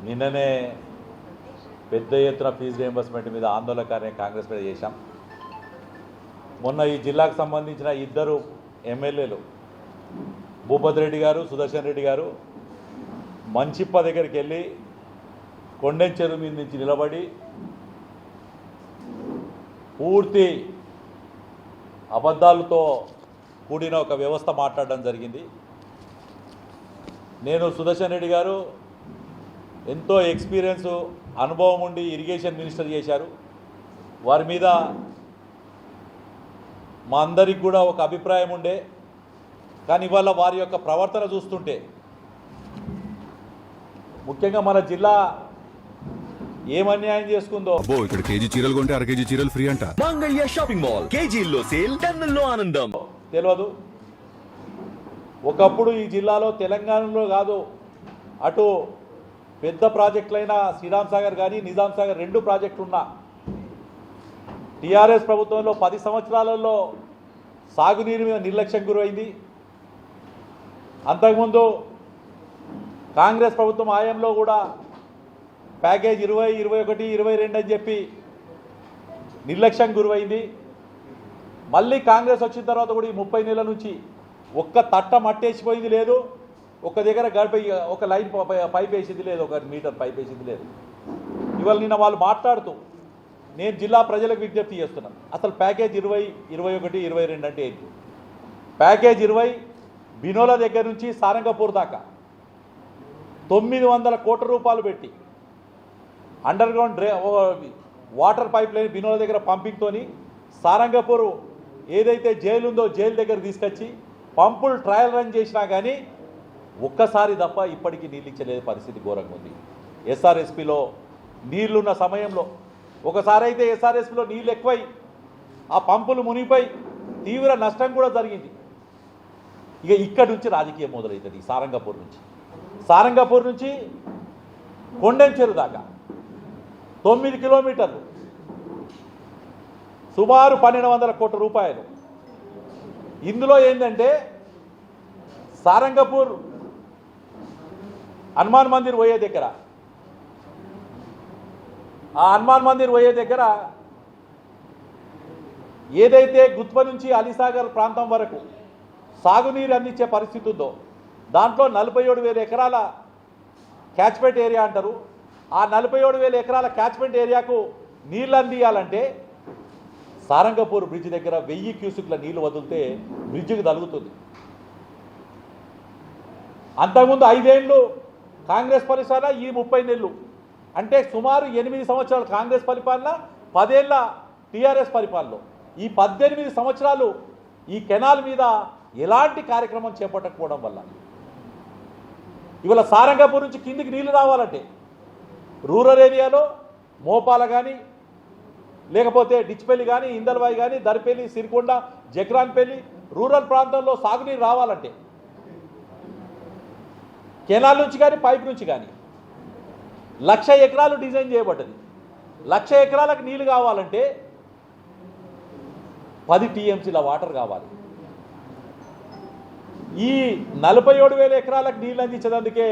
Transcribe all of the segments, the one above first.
నిన్ననే పెద్ద ఎత్తున ఫీజు రియంబర్స్మెంట్ మీద ఆందోళనకార్యం కాంగ్రెస్ మీద చేశాం. మొన్న ఈ జిల్లాకు సంబంధించిన ఇద్దరు ఎమ్మెల్యేలు భూపతి రెడ్డి గారు, సుదర్శన్ రెడ్డి గారు మంచిప్ప దగ్గరికి వెళ్ళి కొండెం చెరువు మీద నుంచి నిలబడి పూర్తి అబద్ధాలతో కూడిన ఒక వ్యవస్థ మాట్లాడడం జరిగింది. నేను సుదర్శన్ రెడ్డి గారు ఎంతో ఎక్స్పీరియన్స్ అనుభవం ఉండి ఇరిగేషన్ మినిస్టర్ చేశారు. వారి మీద మా అందరికి కూడా ఒక అభిప్రాయం ఉండే, కానీ ఇవాళ వారి యొక్క ప్రవర్తన చూస్తుంటే ముఖ్యంగా మన జిల్లా ఏం అన్యాయం చేసుకుందో. ఇక్కడ కేజీ చీరలు కొంటే అర కేజీ చీరలు ఫ్రీ అంట. మంగళ్య షాపింగ్ మాల్, కేజీల్లో సేల్, టన్నుల్లో ఆనందం. తెలియదు. ఒకప్పుడు ఈ జిల్లాలో తెలంగాణలో కాదు, అటు పెద్ద ప్రాజెక్టులైన శ్రీరామ్ సాగర్ కానీ నిజాం సాగర్ 2 ప్రాజెక్టులు ఉన్నా టీఆర్ఎస్ ప్రభుత్వంలో 10 సంవత్సరాలలో సాగునీరు మీద నిర్లక్ష్యం గురైంది. అంతకుముందు కాంగ్రెస్ ప్రభుత్వం హయాంలో కూడా ప్యాకేజ్ 20, 21, 22 అని చెప్పి నిర్లక్ష్యం గురైంది. మళ్ళీ కాంగ్రెస్ వచ్చిన తర్వాత కూడా ఈ 30 నెలల నుంచి ఒక్క తట్ట మట్టేసిపోయింది లేదు, ఒక దగ్గర గడిప ఒక లైన్ పైప్ వేసింది లేదు, 1 మీటర్ పైప్ వేసింది లేదు. ఇవాళ నిన్న వాళ్ళు మాట్లాడుతూ నేను జిల్లా ప్రజలకు విజ్ఞప్తి చేస్తున్నాను, అసలు ప్యాకేజ్ 20, 21, 22 అంటే ఏంటి? ప్యాకేజ్ 20 బినోల దగ్గర నుంచి సారంగపూర్ దాకా 900 కోట్ల రూపాయలు పెట్టి under ground water pipe line Binola దగ్గర పంపింగ్తోని సారంగపూర్ ఏదైతే జైలు ఉందో జైలు దగ్గర తీసుకొచ్చి పంపులు ట్రయల్ రన్ చేసినా కానీ ఒక్కసారి తప్ప ఇప్పటికీ నీళ్ళు ఇచ్చలేదు. పరిస్థితి ఘోరంగా ఉంది. ఎస్ఆర్ఎస్పిలో నీళ్లున్న సమయంలో ఒకసారి అయితే ఎస్ఆర్ఎస్పిలో నీళ్ళు ఎక్కువై ఆ పంపులు మునిగిపోయి తీవ్ర నష్టం కూడా జరిగింది. ఇక ఇక్కడి నుంచి రాజకీయం మొదలవుతుంది. సారంగపూర్ నుంచి కొండెం చెరువు దాకా 9 కిలోమీటర్లు, సుమారు 1200 కోట్ల రూపాయలు. ఇందులో ఏంటంటే సారంగపూర్ హనుమాన్ మందిర్ పోయే దగ్గర, ఆ హనుమాన్ మందిర్ పోయే దగ్గర ఏదైతే గుత్వ నుంచి అలీసాగర్ ప్రాంతం వరకు సాగునీరు అందించే పరిస్థితి ఉందో దాంట్లో 47,000 ఎకరాల క్యాచ్మెంట్ ఏరియా అంటారు. ఆ 47,000 ఎకరాల క్యాచ్మెంట్ ఏరియాకు నీళ్ళు అందియాలంటే సారంగపూర్ బ్రిడ్జ్ దగ్గర 1000 క్యూసిక్ల నీళ్లు వదిలితే బ్రిడ్జికి తగులుతుంది. అంతకుముందు 5 ఏళ్ళు కాంగ్రెస్ పరిపాలన, ఈ 30 నెలలు అంటే సుమారు 8 సంవత్సరాలు కాంగ్రెస్ పరిపాలన, 10 ఏళ్ళ టీఆర్ఎస్ పరిపాలన. ఈ 18 సంవత్సరాలు ఈ కెనాల్ మీద ఎలాంటి కార్యక్రమం చేపట్టకపోవడం వల్ల ఇవాళ సారంగపూర్ నుంచి కిందికి నీళ్లు రావాలంటే రూరల్ ఏరియాలో మోపాల కానీ లేకపోతే డిచ్పల్లి కానీ ఇందల్వాయి కానీ దర్పల్లి, సిరికొండ, జక్రాన్పల్లి రూరల్ ప్రాంతంలో సాగునీరు రావాలంటే కెనాల్ నుంచి కానీ పైప్ నుంచి కానీ 1,00,000 ఎకరాలు డిజైన్ చేయబడ్డది. 1,00,000 ఎకరాలకు నీళ్లు కావాలంటే 10 టీఎంసీల వాటర్ కావాలి. ఈ 47,000 ఎకరాలకు నీళ్ళు అందించడానికే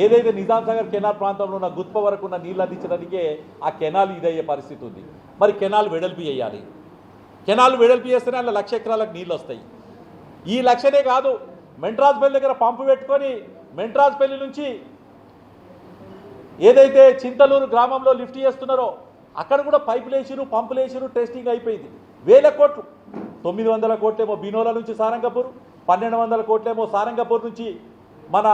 ఏదైతే నిజాం సాగర్ కెనాల్ ప్రాంతంలో ఉన్న గుత్ప వరకు ఉన్న నీళ్ళు అందించడానికే ఆ కెనాల్ ఇదయ్యే పరిస్థితి ఉంది. మరి కెనాల్ వెడల్పు చేయాలి. కెనాల్ వెడల్పు చేస్తేనే అలా 1,00,000 ఎకరాలకు నీళ్ళు వస్తాయి. ఈ 1,00,000 కాదు, మెంట్రాజ్పల్లి దగ్గర పంపు పెట్టుకొని మెంట్రాజ్పల్లి నుంచి ఏదైతే చింతలూరు గ్రామంలో లిఫ్ట్ చేస్తున్నారో అక్కడ కూడా పైపులు వేసిరు, పంపులు వేసిరు, టెస్టింగ్ అయిపోయింది. 1000 కోట్లు, 900 కోట్లేమో బినోల నుంచి సారంగపూర్, 1200 కోట్లేమో సారంగపూర్ నుంచి మన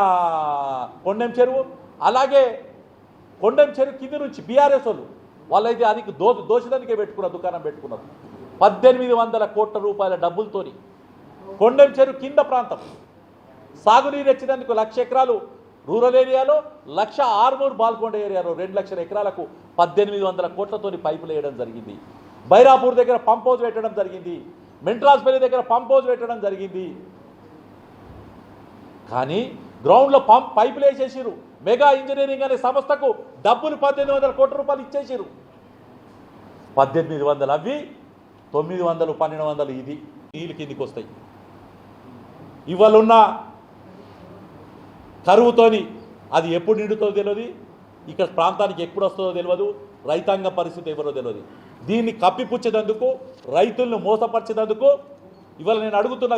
కొండెం చెరువు. అలాగే కొండెం చెరువు కింద నుంచి బీఆర్ఎస్ వాళ్ళైతే అది దోషదానికే దుకాణం పెట్టుకున్నారు. 1800 కోట్ల రూపాయల డబ్బులతోని కొండెం చెరువు కింద ప్రాంతం సాగునీరు ఇచ్చేందుకు 1,00,000 ఎకరాలు రూరల్ ఏరియాలో, 1,00,000 ఆర్మూర్ బాల్కొండ ఏరియాలో 2,00,000 ఎకరాలకు 1800 కోట్లతోని పైపులు వేయడం జరిగింది. బైరాపూర్ దగ్గర పంప్ హౌస్ పెట్టడం జరిగింది. మెంట్రాజ్పల్లి దగ్గర పంప్ హౌస్ పెట్టడం జరిగింది. కానీ గ్రౌండ్లో పైపులు వేసేసిరు. మెగా ఇంజనీరింగ్ అనే సంస్థకు డబ్బులు 1800 కోట్ల రూపాయలు ఇచ్చేసిరు. 1800 అవి, 900, 1200 ఇది నీళ్ళు కిందికి వస్తాయి. ఇవాళ ఉన్న కరువుతోని అది ఎప్పుడు నిండుతుందో తెలియదు, ఇక్కడ ప్రాంతానికి ఎప్పుడు వస్తుందో తెలియదు, రైతాంగ పరిస్థితి ఎవరో తెలియదు. దీన్ని కప్పిపుచ్చేందుకు, రైతులను మోసపరిచేందుకు ఇవాళ నేను అడుగుతున్నా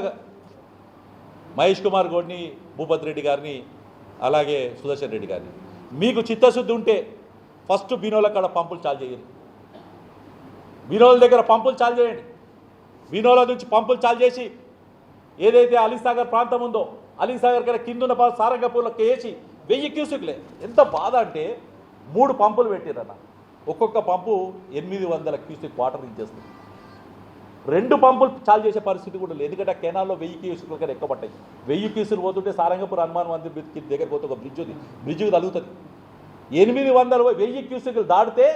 మహేష్ కుమార్ గౌడ్ని, భూపత్ రెడ్డి గారిని, అలాగే సుదర్శన్ రెడ్డి గారిని, మీకు చిత్తశుద్ధి ఉంటే ఫస్ట్ బినోల కాడ పంపులు చాలు చేయండి. బినోల దగ్గర పంపులు చాలు చేయండి. బినోల నుంచి పంపులు చాలు చేసి ఏదైతే అలీసాగర్ ప్రాంతం ఉందో అలీసాగర్ కన్నా కిందున్న సారంగపూర్లోకి వేసి 1000 క్యూసెక్లే. ఎంత బాధ అంటే 3 పంపులు పెట్టారన్న, ఒక్కొక్క పంపు 800 క్యూసెక్ వాటర్ ఇచ్చేస్తుంది. 2 పంపులు చాలు చేసే పరిస్థితి కూడా లేదు, ఎందుకంటే కెనాల్లో 1000 క్యూసెక్ల కన్నా ఎక్కువ పట్టాయి. 1000 క్యూసెక్లు పోతుంటే సారంగపూర్ హనుమాన్ మందిర్ దగ్గర పోతే ఒక బ్రిడ్జ్ ఉంది, బ్రిడ్జ్కి తగులుతుంది. 1000 క్యూసెక్లు దాటితే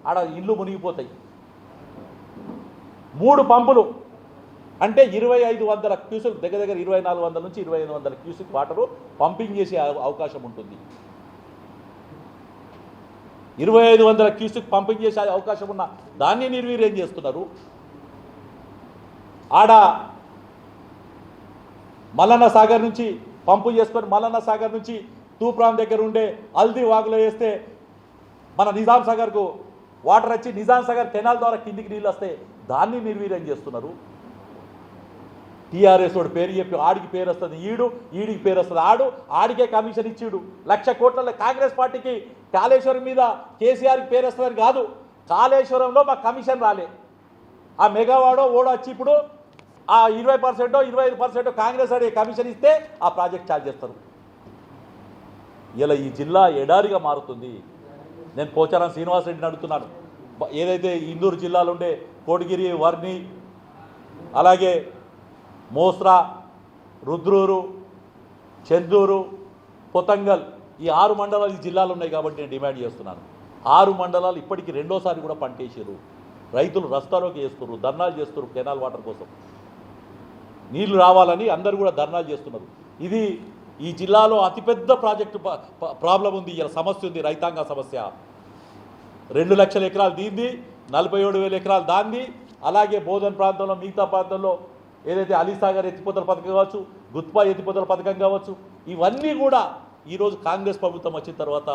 ఆడ ఇల్లు మునిగిపోతాయి. 3 పంపులు అంటే 2500 క్యూసెక్, దగ్గర 2400 నుంచి 2500 క్యూసెక్ వాటరు పంపింగ్ చేసే అవకాశం ఉంటుంది. 2500 క్యూసెక్ పంపింగ్ చేసే అవకాశం ఉన్న దాన్ని నిర్వీర్యం చేస్తున్నారు. ఆడ మల్లన్న సాగర్ నుంచి పంపు చేసుకొని మల్లన్న సాగర్ నుంచి తూప్రాం దగ్గర ఉండే హల్దీ వాగులో వేస్తే మన నిజాం సాగర్కు వాటర్ వచ్చి నిజాం సాగర్ కెనాల్ ద్వారా కిందికి నీళ్ళు వస్తే దాన్ని నిర్వీర్యం చేస్తున్నారు. టీఆర్ఎస్ వాడు పేరు చెప్పి ఆడికి పేరు వస్తుంది ఈడికి పేరు వస్తుంది ఆడికే కమిషన్ ఇచ్చిడు 1,00,000 కోట్ల. కాంగ్రెస్ పార్టీకి కాళేశ్వరం మీద కేసీఆర్కి పేరు వస్తుందని కాదు, కాళేశ్వరంలో మాకు కమిషన్ రాలే. ఆ మెగావాడో ఓడో వచ్చి ఇప్పుడు ఆ 20% 25% కాంగ్రెస్ వాడి కమిషన్ ఇస్తే ఆ ప్రాజెక్ట్ ఛార్జ్ చేస్తారు. ఇలా ఈ జిల్లా ఎడారిగా మారుతుంది. నేను పోచారం శ్రీనివాసరెడ్డిని అడుగుతున్నాను, ఏదైతే ఇందూరు జిల్లాలో ఉండే కోటగిరి, వర్ని, అలాగే మోస్రా, రుద్రూరు, చెందూరు, పొతంగల్, ఈ 6 మండలాలు ఈ జిల్లాలు ఉన్నాయి కాబట్టి నేను డిమాండ్ చేస్తున్నాను. 6 మండలాలు ఇప్పటికీ 2వ సారి కూడా పంటేసారు. రైతులు రస్తాలోకి వేస్తున్నారు, ధర్నాలు చేస్తున్నారు. కెనాల్ వాటర్ కోసం నీళ్లు రావాలని అందరూ కూడా ధర్నాలు చేస్తున్నారు. ఇది ఈ జిల్లాలో అతిపెద్ద ప్రాజెక్టు ప్రాబ్లం ఉంది, ఇలా సమస్య ఉంది, రైతాంగ సమస్య. 2 లక్షల ఎకరాలు దీంది, 47,000 ఎకరాలు దాంది. అలాగే బోధన్ ప్రాంతంలో, మిగతా ప్రాంతంలో ఏదైతే అలీసాగర్ ఎత్తిపోతల పథకం కావచ్చు, గుత్పా ఎత్తిపోతల పథకం కావచ్చు, ఇవన్నీ కూడా ఈరోజు కాంగ్రెస్ ప్రభుత్వం వచ్చిన తర్వాత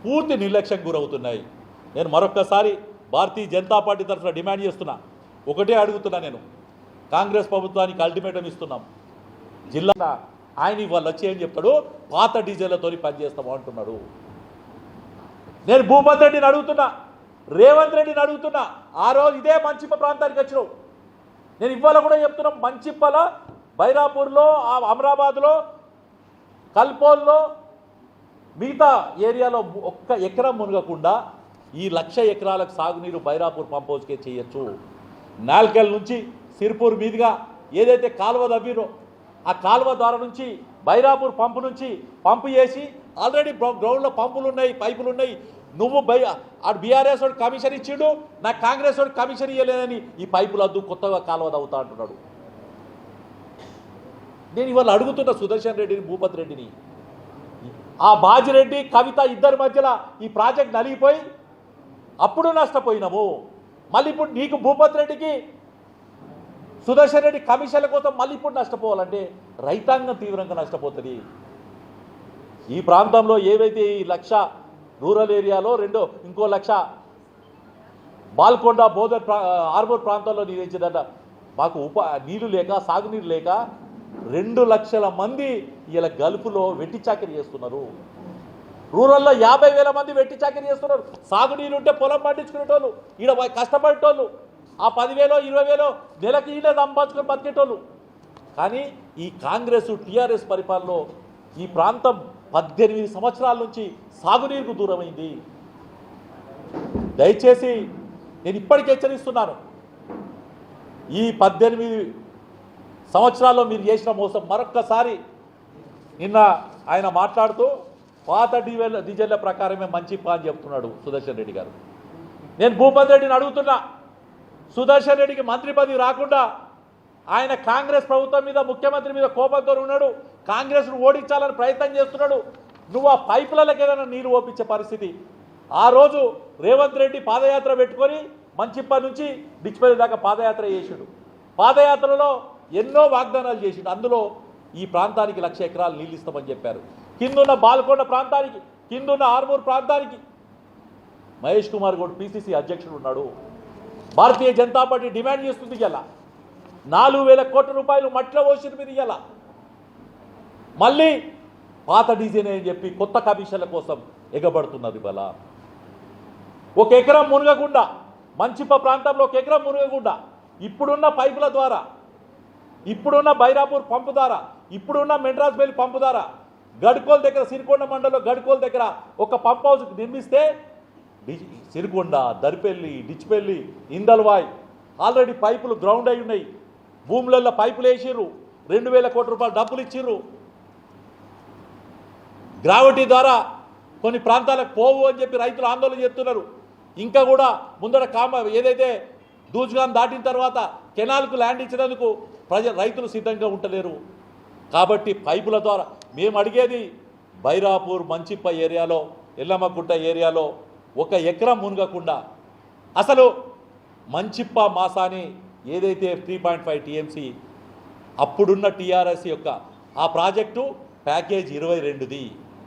పూర్తి నిర్లక్ష్యం గురవుతున్నాయి. నేను మరొక్కసారి భారతీయ జనతా పార్టీ తరఫున డిమాండ్ చేస్తున్నా, ఒకటే అడుగుతున్నా, నేను కాంగ్రెస్ ప్రభుత్వానికి అల్టిమేటం ఇస్తున్నాం. జిల్లా ఆయన ఇవాళ వచ్చి ఏం చెప్తాడు, పాత డీజిల్లతో పనిచేస్తాము అంటున్నాడు. నేను భూపత్ రెడ్డిని అడుగుతున్నా, రేవంత్ రెడ్డిని అడుగుతున్నా, ఆ రోజు ఇదే మంచిప్ప ప్రాంతానికి వచ్చినావు. నేను ఇవాళ కూడా చెప్తున్నా, మంచిప్పల, బైరాపూర్లో, అమరాబాద్లో, కల్పోల్లో, మిగతా ఏరియాలో ఒక్క ఎకరం మునగకుండా ఈ 1,00,000 ఎకరాలకు సాగునీరు బైరాపూర్ పంప్ హౌస్కే చేయొచ్చు. నాల్కల్ నుంచి సిర్పూర్ మీదుగా ఏదైతే కాలువ తవ్విరో ఆ కాలువ ద్వారా నుంచి బైరాపూర్ పంపు నుంచి పంపు చేసి ఆల్రెడీ గ్రౌండ్లో పంపులు ఉన్నాయి, పైపులు ఉన్నాయి. నువ్వు ఆడు బీఆర్ఎస్ వాడు కమిషన్ ఇచ్చిండు, నాకు కాంగ్రెస్ వాడు కమిషన్ ఇవ్వలేదని ఈ పైపులు వద్దు, కొత్తగా కాలువ తవ్వుతా అంటున్నాడు. నేను ఇవాళ అడుగుతున్న సుదర్శన్ రెడ్డిని, భూపత్ రెడ్డిని, ఆ బాజిరెడ్డి, కవిత ఇద్దరి మధ్యలో ఈ ప్రాజెక్ట్ నలిగిపోయి అప్పుడు నష్టపోయినాము. మళ్ళీ ఇప్పుడు నీకు భూపత్ రెడ్డికి, సుదర్శన్ రెడ్డి కమిషన్ల కోసం మళ్ళీ ఇప్పుడు నష్టపోవాలంటే రైతాంగం తీవ్రంగా నష్టపోతుంది. ఈ ప్రాంతంలో ఏవైతే ఈ 1,00,000 రూరల్ ఏరియాలో ఇంకో 1,00,000 బాల్కొండ, బోధర్, ఆర్మూర్ ప్రాంతాల్లో నీరు ఇచ్చిందట. మాకు నీళ్లు లేక, సాగునీరు లేక 2 లక్షల మంది ఇలా గల్ఫ్లో వెట్టి చాకరీ చేస్తున్నారు. రూరల్లో 50,000 మంది వెట్టి చాకరీ చేస్తున్నారు. సాగునీరు ఉంటే పొలం పండించుకునేటోళ్ళు, ఈడ కష్టపడేటోళ్ళు, ఆ 10,000 20,000 నెలకి ఈయన సంపాదించుకొని బతికేటోళ్ళు. కానీ ఈ కాంగ్రెస్ టీఆర్ఎస్ పరిపాలనలో ఈ ప్రాంతం 18 సంవత్సరాల నుంచి సాగునీరుకు దూరమైంది. దయచేసి నేను ఇప్పటికీ హెచ్చరిస్తున్నాను, ఈ 18 సంవత్సరాల్లో మీరు చేసిన మోసం మరొక్కసారి. నిన్న ఆయన మాట్లాడుతూ పాత డీజిల్ల ప్రకారమే మంచి అని చెప్తున్నాడు సుదర్శన్ రెడ్డి గారు. నేను భూపత్ రెడ్డిని అడుగుతున్నా, సుదర్శన్ రెడ్డికి మంత్రి పదవి రాకుండా ఆయన కాంగ్రెస్ ప్రభుత్వం మీద, ముఖ్యమంత్రి మీద కోపంతో ఉన్నాడు, కాంగ్రెస్ను ఓడించాలని ప్రయత్నం చేస్తున్నాడు. నువ్వు ఆ పైపులకి ఏదైనా నీరు ఓపించే పరిస్థితి. ఆ రోజు రేవంత్ రెడ్డి పాదయాత్ర పెట్టుకొని మంచిప్ప నుంచి డిచ్పల్లి దాకా పాదయాత్ర చేసిండు. పాదయాత్రలో ఎన్నో వాగ్దానాలు చేసిండు. అందులో ఈ ప్రాంతానికి 1,00,000 ఎకరాలు నీళ్ళు ఇస్తామని చెప్పారు. కిందున్న బాల్కొండ ప్రాంతానికి, కిందున్న ఆర్మూర్ ప్రాంతానికి. మహేష్ కుమార్ గౌడ్ పిసిసి అధ్యక్షుడు ఉన్నాడు. భారతీయ జనతా పార్టీ డిమాండ్ చేస్తుంది ఇలా 4,000 కోట్ల రూపాయలు మట్ల పోసిన మీరు ఇలా మళ్ళీ పాత డీజీనే అని చెప్పి కొత్త కమిషన్ల కోసం ఎగబడుతున్నది బల. ఒక ఎకరం మునగకుండా, మంచిప ప్రాంతంలో ఒక ఎకరం మునగకుండా ఇప్పుడున్న పైపుల ద్వారా, ఇప్పుడున్న బైరాపూర్ పంపు ద్వారా, ఇప్పుడున్న మెండ్రాస్ బెల్ పంపు ద్వారా గడ్కోల్ దగ్గర, సిరికొండ మండలంలో గడ్కోల్ దగ్గర ఒక పంప్ హౌస్ నిర్మిస్తే సిరికొండ, దరిపెల్లి, డిచ్పెల్లి, ఇందల్వాయ్ ఆల్రెడీ పైపులు గ్రౌండ్ అయి ఉన్నాయి. భూములలో పైపులు వేసిర్రు, 2,000 కోట్ల రూపాయలు డబ్బులు ఇచ్చిర్రు. గ్రావిటీ ద్వారా కొన్ని ప్రాంతాలకు పోవు అని చెప్పి రైతులు ఆందోళన చేస్తున్నారు. ఇంకా కూడా ముందర ఏదైతే దూజ్గాన్ దాటిన తర్వాత కెనాల్కు ల్యాండ్ ఇచ్చినందుకు రైతులు సిద్ధంగా ఉండలేరు. కాబట్టి పైపుల ద్వారా మేము అడిగేది బైరాపూర్, మంచిప్ప ఏరియాలో, ఎల్లమ్మగుట్ట ఏరియాలో ఒక ఎకరం మునగకుండా, అసలు మంచిప్ప మాసాని ఏదైతే 3.5 టీఎంసీ అప్పుడున్న టీఆర్ఎస్ యొక్క ఆ ప్రాజెక్టు ప్యాకేజ్ 22ది